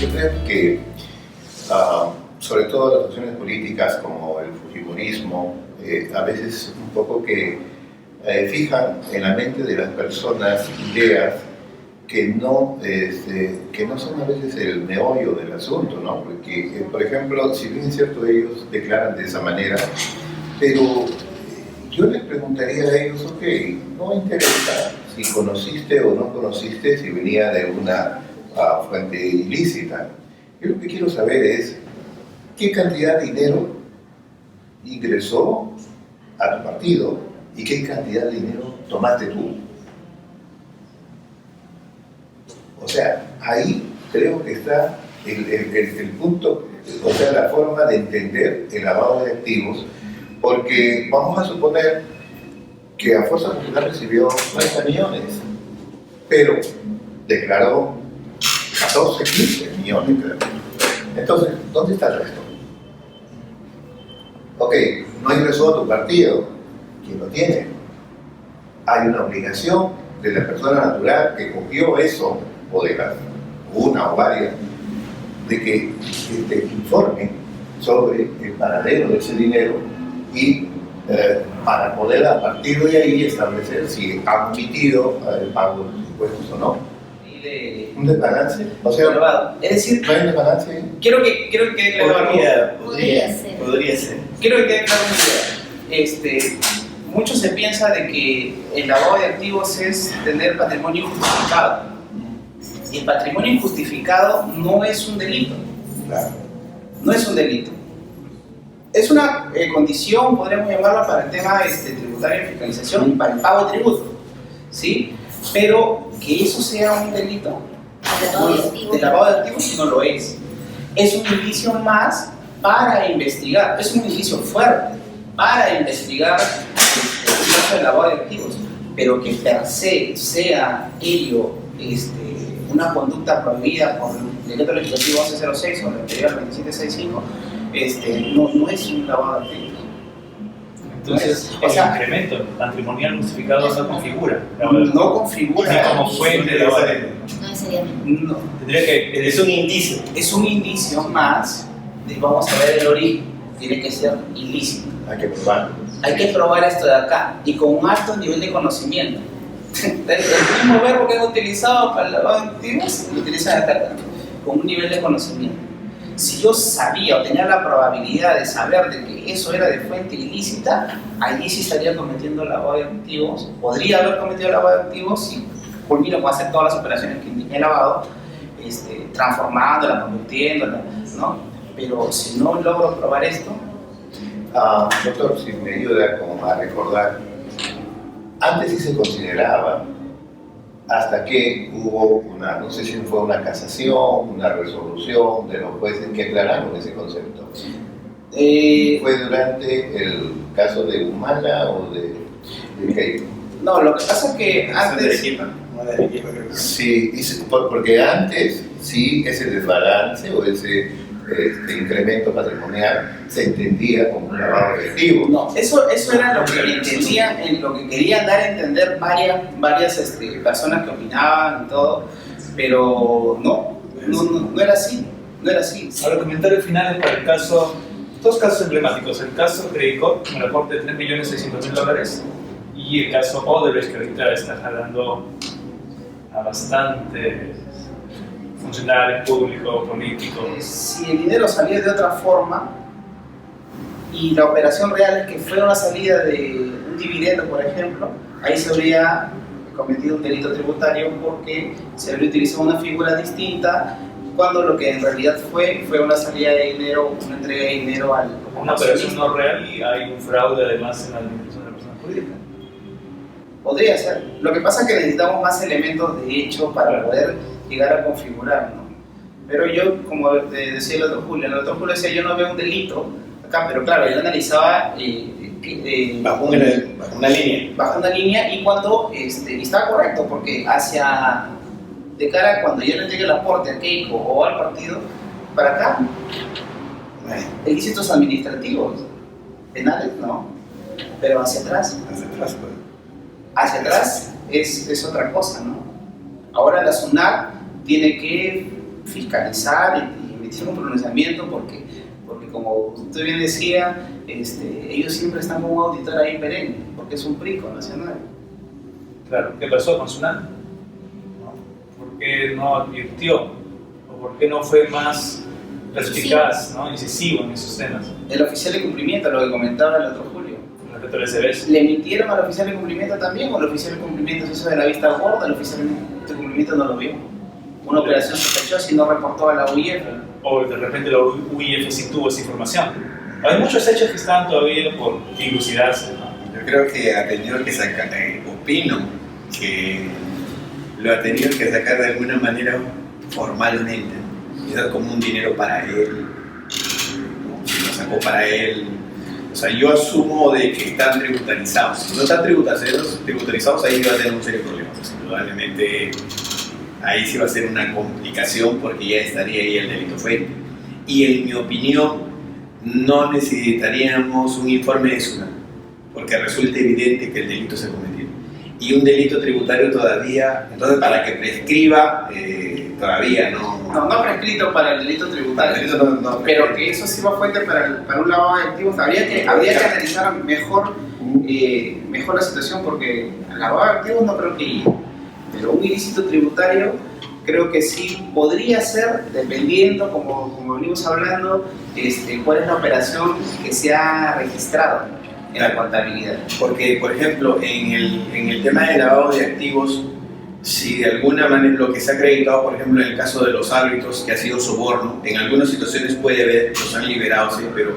yo creo que, sobre todo las opciones políticas como el fujimorismo, a veces un poco que fijan en la mente de las personas ideas que no son a veces el meollo del asunto, ¿no? Porque, por ejemplo, si bien es cierto, ellos declaran de esa manera, pero yo les preguntaría a ellos, ok, no me interesa si conociste o no conociste, si venía de una fuente ilícita. Yo lo que quiero saber es qué cantidad de dinero ingresó a tu partido y qué cantidad de dinero tomaste tú. O sea, ahí creo que está el punto, o sea, la forma de entender el lavado de activos, porque vamos a suponer que a Fuerza Popular recibió 30 millones, pero declaró 14, 15 millones, creo. Entonces, ¿dónde está el resto? Ok, no ingresó a tu partido, ¿quién lo tiene? Hay una obligación de la persona natural que cogió eso, o de las una o varias, de que informe sobre el paradero de ese dinero y para poder a partir de ahí establecer si han omitido el pago de los impuestos o no. ¿Un desbalance? O sea, es decir, ¿no hay un desbalance? Quiero que quede claro. Podría ser. Quiero que quede claro una idea. Mucho se piensa de que el lavado de activos es tener patrimonio injustificado. Y el patrimonio injustificado no es un delito. Claro. No es un delito. Es una condición, podríamos llamarla, para el tema tributario y fiscalización y para el pago de tributo, ¿sí? Pero que eso sea un delito de lavado de activos no lo es. Es un indicio más para investigar, es un indicio fuerte para investigar el caso de lavado de activos, pero que per se sea ello una conducta prohibida por el decreto legislativo 1106 o el anterior 2765, no es un lavado de activos. Entonces, el incremento patrimonial justificado no configura. No configura. Ni como fuente de lavado de activos. No necesariamente. No. Tendría que, Es un indicio. Es un indicio más de vamos a ver el origen. Tiene que ser ilícito. Hay que probarlo. Hay que probar esto de acá y con un alto nivel de conocimiento. El mismo verbo que han utilizado para el lavado de activos lo utilizan acá también, con un nivel de conocimiento. Si yo sabía o tenía la probabilidad de saber de que eso era de fuente ilícita, allí sí estaría cometiendo lavado de activos, podría haber cometido lavado de activos y culmino con hacer todas las operaciones que indiqué lavado, transformándola, convirtiéndola, ¿no? Pero si no logro probar esto... Doctor, si me ayuda como a recordar, antes sí se consideraba, hasta que hubo una, no sé si fue una casación, una resolución de los jueces que aclararon ese concepto. ¿Fue durante el caso de Humala o de Keiko? No, lo que pasa es que antes... Sí, porque antes sí ese desbalance o ese incremento patrimonial se entendía como un lavado de activos. No, eso era lo que entendían, en lo que querían dar a entender varias personas que opinaban y todo, pero no era así, no era así. Ahora, comentarios finales para el caso, dos casos emblemáticos, el caso Credit Corp, con el aporte de $3.600.000, y el caso Odebrecht, que ahorita está jalando a bastantes funcionarios públicos, políticos. Si el dinero salía de otra forma y la operación real es que fue una salida de un dividendo, por ejemplo, ahí se habría cometido un delito tributario porque se habría utilizado una figura distinta cuando lo que en realidad fue una salida de dinero, una entrega de dinero al... Una operación no real y hay un fraude además en la administración de la persona jurídica. Podría ser. Lo que pasa es que necesitamos más elementos de hecho para poder llegar a configurar, ¿no? Pero yo, como decía el otro Julio decía, yo no veo un delito acá, pero claro, él analizaba bajo una línea y cuando, y estaba correcto, porque de cara a cuando yo le entregue el aporte a Keiko o al partido, para acá, ilícitos administrativos, penales, ¿no? Pero hacia atrás es otra cosa, ¿no? Ahora la SUNAT tiene que fiscalizar y emitir un pronunciamiento porque como usted bien decía, ellos siempre están con un auditor ahí perenne, porque es un PRICO nacional. Claro, ¿qué pasó con Tsunami? ¿Por qué no advirtió? ¿O por qué no fue más perspicaz, ¿no? Incisivo en esos temas? El oficial de cumplimiento, lo que comentaba el otro Julio. Respecto al SBS. ¿Le emitieron al oficial de cumplimiento también o el oficial de cumplimiento se hizo de la vista gorda? El oficial de cumplimiento no lo vio. Una operación sospechosa y no reportó a la UIF. O de repente la UIF sí tuvo esa información. Hay muchos hechos que están todavía por dilucidarse, ¿no? Yo creo que ha tenido que sacar, opino que lo ha tenido que sacar de alguna manera formalmente. Quizás como un dinero para él, ¿no? Lo sacó para él. O sea, yo asumo de que están tributarizados. Si no están tributarizados, ahí va a tener un serio problema. Pues, indudablemente, ahí sí va a ser una complicación porque ya estaría ahí el delito fuente. Y en mi opinión, no necesitaríamos un informe de Tsunami, porque resulta evidente que el delito se cometió. Y un delito tributario todavía, entonces para que prescriba, todavía no... No prescrito para el delito tributario, pero que eso sí va fuente para un lavado de activos. Habría que analizar mejor la situación, porque el lavado de activos no creo que llegue, pero un ilícito tributario creo que sí podría ser, dependiendo, como venimos hablando, cuál es la operación que se ha registrado en la contabilidad. Porque, por ejemplo, en el tema de lavado de activos, si de alguna manera lo que se ha acreditado, por ejemplo, en el caso de los árbitros, que ha sido soborno, en algunas situaciones puede haber, los han liberado, sí, pero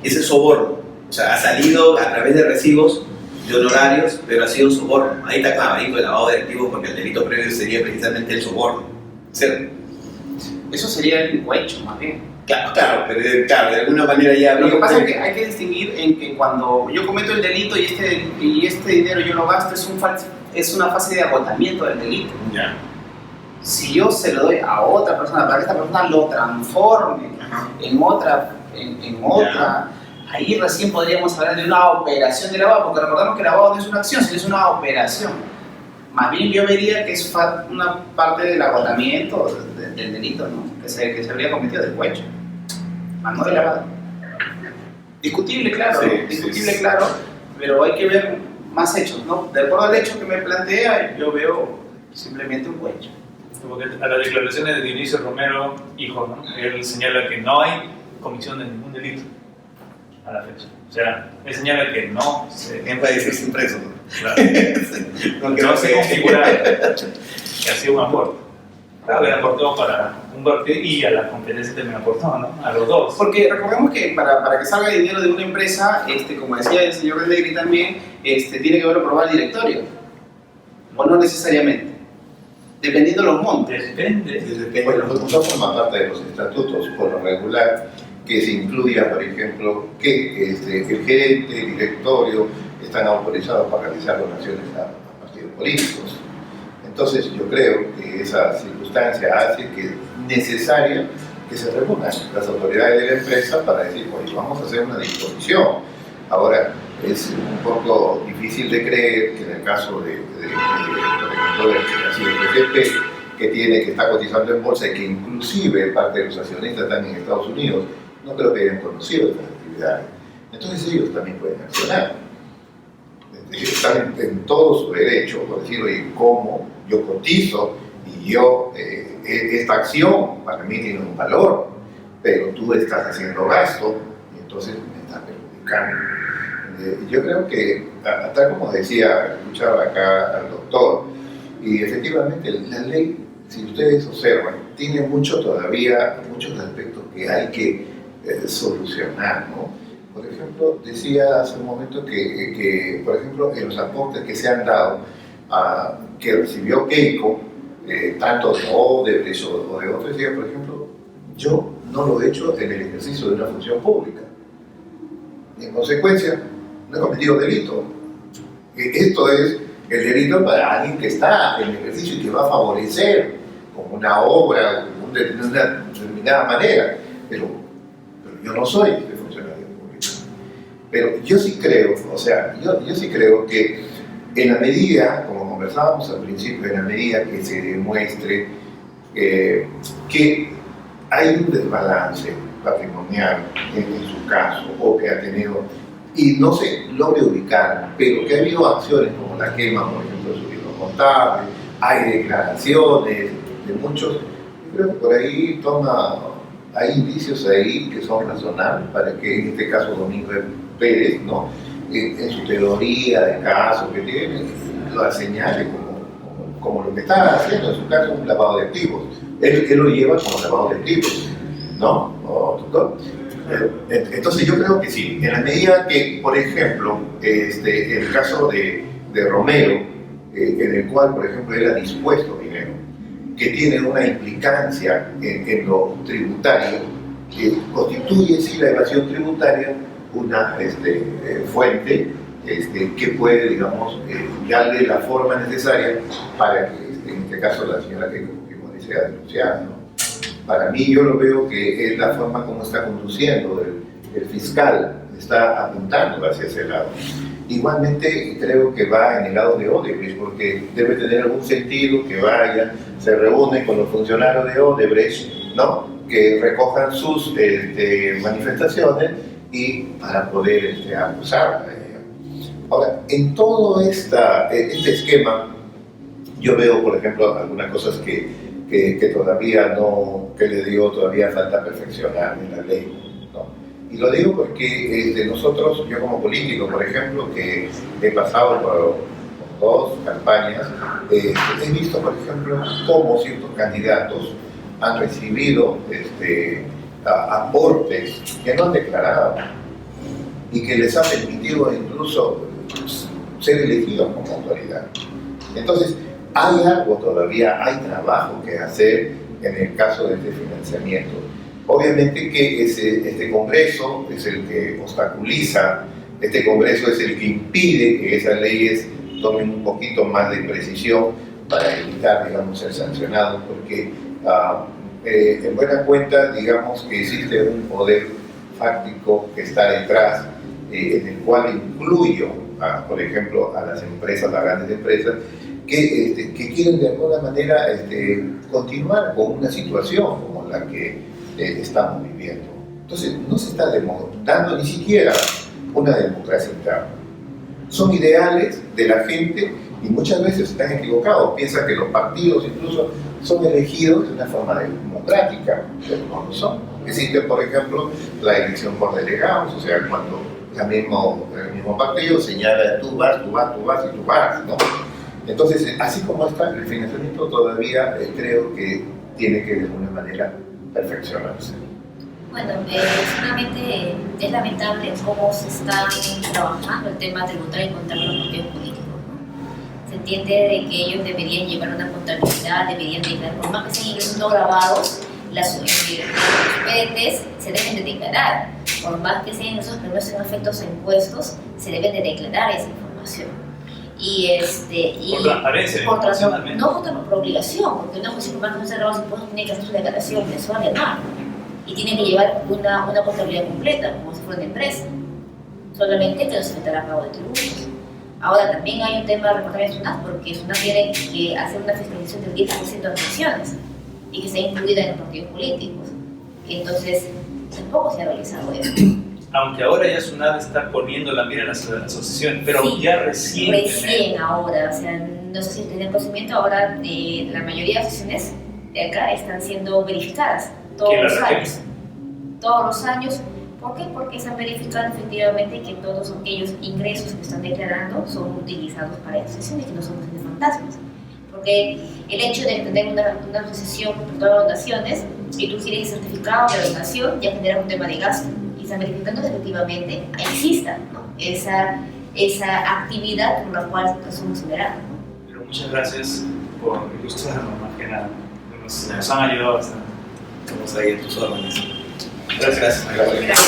ese soborno, o sea, ha salido a través de recibos de honorarios, pero ha sido un soborno. Ahí está clavadito el lavado de activos, porque el delito previo sería precisamente el soborno. ¿Cierto? Eso sería el cohecho, más bien. Claro, pero de alguna manera ya... Lo que pasa es que hay que distinguir en que cuando yo cometo el delito y este dinero yo lo gasto, es una fase de agotamiento del delito. Ya. Si yo se lo doy a otra persona para que esta persona lo transforme en otra, ahí recién podríamos hablar de una operación de lavado, porque recordamos que el lavado no es una acción, sino es una operación. Más bien yo vería que es una parte del agotamiento del delito, ¿no? que se habría cometido del cohecho, más no de lavado. Discutible, claro, claro, pero hay que ver más hechos, ¿no? De acuerdo al hecho que me plantea, yo veo simplemente un cohecho. Porque a las declaraciones de Dionisio Romero, hijo, ¿no? Él señala que no hay comisión de ningún delito a la fecha. O sea, él señala que no se... ¿Quién puede decir sin preso? ¿No? Claro. No se configura que ha sido un aporte. Claro, le aportó para un partido y a la competencia también aportó, ¿no? A los dos. Porque recordemos que para que salga dinero de una empresa, como decía el señor Rendegri también, tiene que haberlo aprobado el directorio. O no necesariamente. Dependiendo de los montes. Depende. Bueno, no forma parte de los estatutos, por lo regular, que se incluya, por ejemplo, que el gerente, el directorio, están autorizados para realizar donaciones a partidos políticos. Entonces yo creo que esa circunstancia hace que es necesaria que se reúnan las autoridades de la empresa para decir, oye, vamos a hacer una disposición. Ahora, es un poco difícil de creer que en el caso de por ejemplo, del PCP, que está cotizando en bolsa y que inclusive parte de los accionistas están en Estados Unidos, no creo que hayan conocido estas actividades. Entonces ellos también pueden accionar. Están en todo su derecho, por decir, oye, ¿cómo yo cotizo y yo, esta acción para mí tiene un valor, pero tú estás haciendo gasto y entonces me estás perjudicando? Yo creo que, tal como decía, escuchaba acá al doctor, y efectivamente la ley, si ustedes observan, tiene muchos aspectos que hay que solucionar, ¿no? Por ejemplo, decía hace un momento que por ejemplo, en los aportes que se han dado, que recibió Keiko, tanto de Odebrecht o de otros, decía, por ejemplo, yo no lo he hecho en el ejercicio de una función pública. Y en consecuencia, no he cometido delito. Esto es el delito para alguien que está en el ejercicio y que va a favorecer con una obra de una determinada manera. Pero yo no soy funcionario público. Pero yo sí creo, yo sí creo que en la medida, como conversábamos al principio, en la medida que se demuestre que hay un desbalance patrimonial en su caso, o que ha tenido, y no se logra ubicar, pero que ha habido acciones como la quema, por ejemplo, de su libro contable, hay declaraciones de muchos, yo creo que por ahí hay indicios ahí que son razonables para que en este caso Domingo Pérez, ¿no? En su teoría de caso que tiene, lo señale como lo que está haciendo en su caso un lavado de activos. Él lo lleva como lavado de activos, ¿no? ¿Doctor? Entonces yo creo que sí, en la medida que, por ejemplo, el caso de Romero, en el cual, por ejemplo, él ha dispuesto dinero, que tiene una implicancia en lo tributario, que constituye, sí, la evasión tributaria, una fuente que puede, digamos, darle la forma necesaria para que, en este caso, la señora que sea denunciada, ¿no? Para mí, yo lo veo que es la forma como está conduciendo el fiscal, está apuntando hacia ese lado. Igualmente, creo que va en el lado de Odebrecht, porque debe tener algún sentido que vaya, se reúne con los funcionarios de Odebrecht, ¿no? Que recojan sus manifestaciones y para poder acusar. Ahora, en todo este esquema, yo veo, por ejemplo, algunas cosas que todavía no, que le digo, todavía falta perfeccionar en la ley, ¿no? Y lo digo porque nosotros, yo como político, por ejemplo, que he pasado por dos campañas, he visto, por ejemplo, cómo ciertos candidatos han recibido aportes que no han declarado y que les ha permitido incluso ser elegidos como autoridad. Entonces, hay algo todavía, hay trabajo que hacer en el caso de este financiamiento. Obviamente que este Congreso es el que obstaculiza, este Congreso es el que impide que esas leyes tomen un poquito más de precisión para evitar, digamos, ser sancionados, porque en buena cuenta, digamos que existe un poder fáctico que está detrás, en el cual incluyo, por ejemplo, a las empresas, a grandes empresas, que quieren de alguna manera continuar con una situación como la que estamos viviendo. Entonces, no se está dando ni siquiera una democracia interna. Son ideales de la gente y muchas veces están equivocados. Piensan que los partidos incluso son elegidos de una forma democrática, pero no lo son. Existe, por ejemplo, la elección por delegados, o sea, cuando el mismo partido señala tú vas y tú vas, ¿no? Entonces, así como está, el financiamiento todavía creo que tiene que de alguna manera perfeccionarse. Bueno, solamente es lamentable cómo se está trabajando el tema tributario y contable de los partidos políticos, ¿no? Se entiende de que ellos deberían llevar una contabilidad, deberían declarar, por más que sean ingresos no grabados, los PDTs se deben de declarar, por más que sean ingresos que no estén afectos a impuestos, se deben de declarar esa información. Por transparencia, no por obligación, porque una cosa que más no se graba los impuestos tiene que hacer su declaración mensual y anual y tiene que llevar una contabilidad completa, como si fuera una empresa, solamente que no se meterá a pago de tributos. Ahora también hay un tema de reportaje de SUNAT, porque SUNAT tiene que hacer una fiscalización del 10% de acciones y que sea incluida en los partidos políticos. Entonces, tampoco se ha realizado eso. Aunque ahora ya SUNAT está poniendo la mira en la asociación, pero sí, ya recién ahora, o sea, no sé si tienen conocimiento, ahora de la mayoría de asociaciones de acá están siendo verificadas todos los años. Todos los años. ¿Por qué? Porque están verificando efectivamente que todos aquellos ingresos que están declarando son utilizados para asociaciones, que no son de fantasmas. Porque el hecho de tener una asociación por todas las donaciones y tú quieres el certificado de donación ya genera un tema de gasto. Están verificando que efectivamente exista, ¿no? esa actividad por la cual somos liberados, ¿no? Pero muchas gracias por ilustrarnos, más que nada. Nos han ayudado bastante. Estamos ahí en tus órdenes. Gracias. Gracias.